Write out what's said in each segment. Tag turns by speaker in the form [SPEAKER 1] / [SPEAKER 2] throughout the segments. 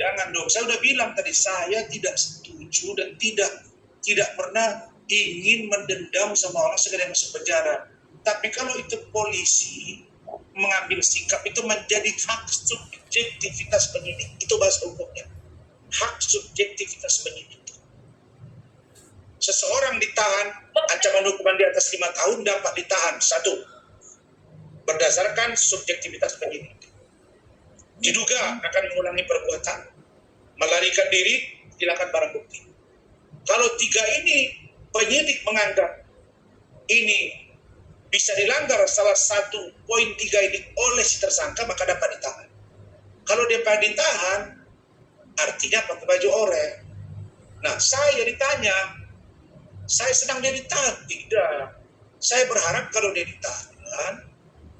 [SPEAKER 1] Jangan dong, saya udah bilang tadi, saya tidak setuju dan tidak pernah ingin mendendam sama orang segera masuk penjara. Tapi kalau itu polisi mengambil sikap, itu menjadi hak subjektivitas penyidik. Itu bahasa hukumnya. Hak subjektivitas penyidik. Seseorang ditahan, ancaman hukuman di atas 5 tahun dapat ditahan. 1. Berdasarkan subjektivitas penyidik. Diduga akan mengulangi perbuatan, melarikan diri, silakan barang bukti. Kalau 3 ini penyidik menganggap ini bisa dilanggar salah satu poin 3 ini oleh si tersangka, maka dapat ditahan. Kalau dia ditahan, artinya pakai baju oranye. Nah, saya ditanya, saya senang dia ditahan? Tidak. Saya berharap kalau dia ditahan,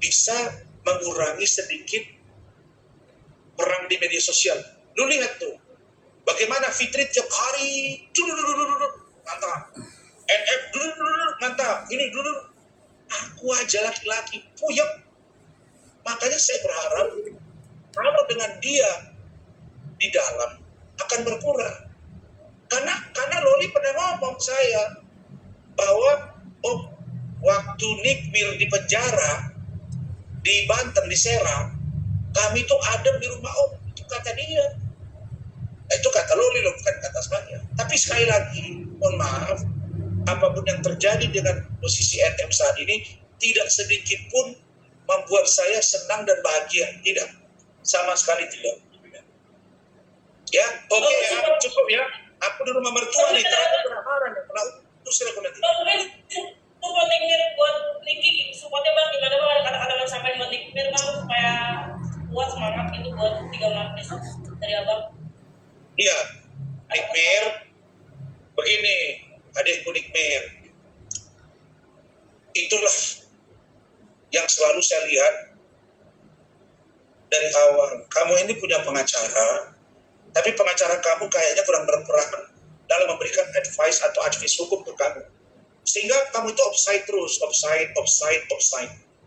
[SPEAKER 1] bisa mengurangi sedikit perang di media sosial. Lu lihat tuh, bagaimana Fitri tiap hari, mantap, NF, mantap, ini dulu. Aku aja laki-laki, puyeng. Makanya saya berharap, kalau dengan dia di dalam, akan berkurang. Karena Loli pernah ngomong saya, bahwa waktu Nikmir di penjara, di Banten, di Serang, kami tuh adem di rumah itu kata dia. Itu kata Loli loh, bukan kata saya. Tapi sekali lagi, mohon maaf, apapun yang terjadi dengan posisi NM saat ini, tidak sedikit pun membuat saya senang dan bahagia. Tidak. Sama sekali tidak. Ya, oke, ya, cukup ya. Aku di rumah mertua nih, terang-terangan ya. Pernah usir aku nanti.
[SPEAKER 2] Buat Nikmir, buat Niki, supportnya bang, gimana bang, ada sampai buat Nikmir bang, supaya buat semangat itu buat 3 Maret besok dari abang.
[SPEAKER 1] Iya, Nikmir, begini, adikku Nikmir, itulah yang selalu saya lihat dari awal. Kamu ini punya pengacara, tapi pengacara kamu kayaknya kurang berperan dalam memberikan advice atau advice hukum untuk kamu. Sehingga kamu itu offside terus, offside.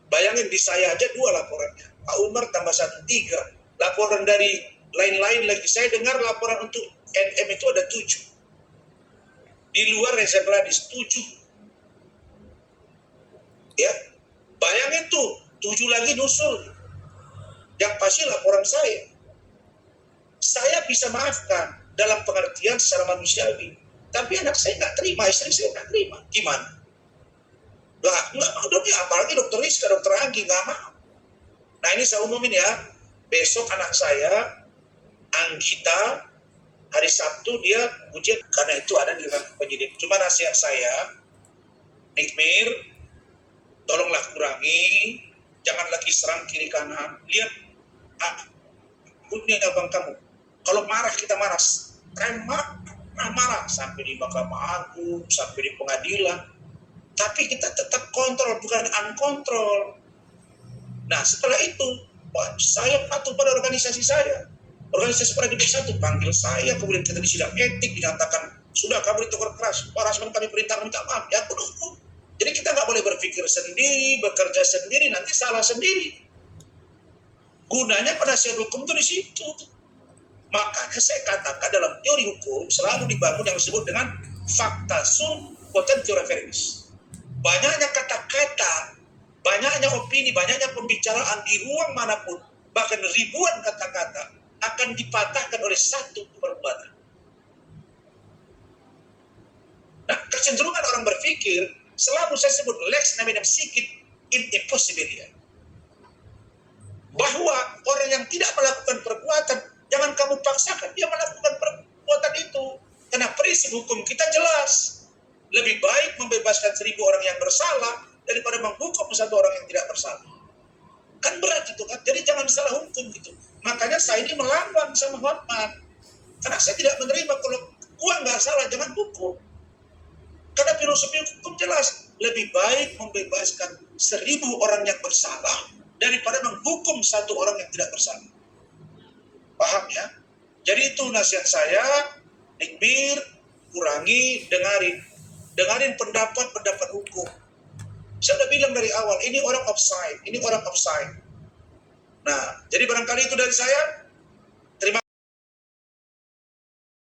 [SPEAKER 1] Bayangin di saya aja 2 laporannya. Pak Umar tambah 1, 3. Laporan dari lain-lain lagi. Saya dengar laporan untuk NM itu ada 7. Di luar Reza Gladys 7. Ya, bayangin tuh 7 lagi nyusul. Yang pasti laporan saya. Saya bisa maafkan dalam pengertian secara manusiawi. Tapi anak saya nggak terima, istri saya nggak terima. Gimana? Lah, nggak mau dong ya, apalagi dokter Rizka, dokter Anggi, nggak mau. Nah ini saya umumin ya, besok anak saya, Anggita, hari Sabtu dia ujian, karena itu ada di ranah penyidik. Cuma nasihat saya, Nikmir, tolonglah kurangi, jangan lagi serang kiri kanan. Lihat, punya abang kamu. Kalau marah kita marah, marah sampai di Mahkamah Agung, sampai di pengadilan. Tapi kita tetap kontrol, bukan unkontrol. Nah setelah itu, saya patuh pada organisasi saya. Organisasi Prajurit 1 panggil saya, kemudian kita di sidang etik dinyatakan sudah kamu ditegur keras, Pak Rasman kami perintah minta maaf. Ya aku dukung. Jadi kita nggak boleh berpikir sendiri, bekerja sendiri, nanti salah sendiri. Gunanya penasihat hukum itu di situ. Makanya saya katakan dalam teori hukum selalu dibangun yang disebut dengan fakta sum potentio referens. Banyaknya kata-kata, banyaknya opini, banyaknya pembicaraan di ruang manapun, bahkan ribuan kata-kata akan dipatahkan oleh satu perbuatan. Nah, kecenderungan orang berpikir selalu saya sebut lex naminem sikit in impossibilia. Bahwa orang yang tidak melakukan perbuatan, jangan kamu paksakan dia melakukan perbuatan itu. Karena prinsip hukum kita jelas. Lebih baik membebaskan 1000 orang yang bersalah daripada menghukum 1 orang yang tidak bersalah. Kan berat itu kan. Jadi jangan salah hukum gitu. Makanya saya ini melawan sama Hotman. Karena saya tidak menerima kalau gua nggak salah, jangan hukum. Karena filosofi hukum jelas. Lebih baik membebaskan 1000 orang yang bersalah daripada menghukum 1 orang yang tidak bersalah. Paham ya? Jadi itu nasihat saya, Nikmir, kurangi, dengarin pendapat hukum. Saya udah bilang dari awal, ini orang offside, ini orang offside. Nah, jadi barangkali itu dari saya.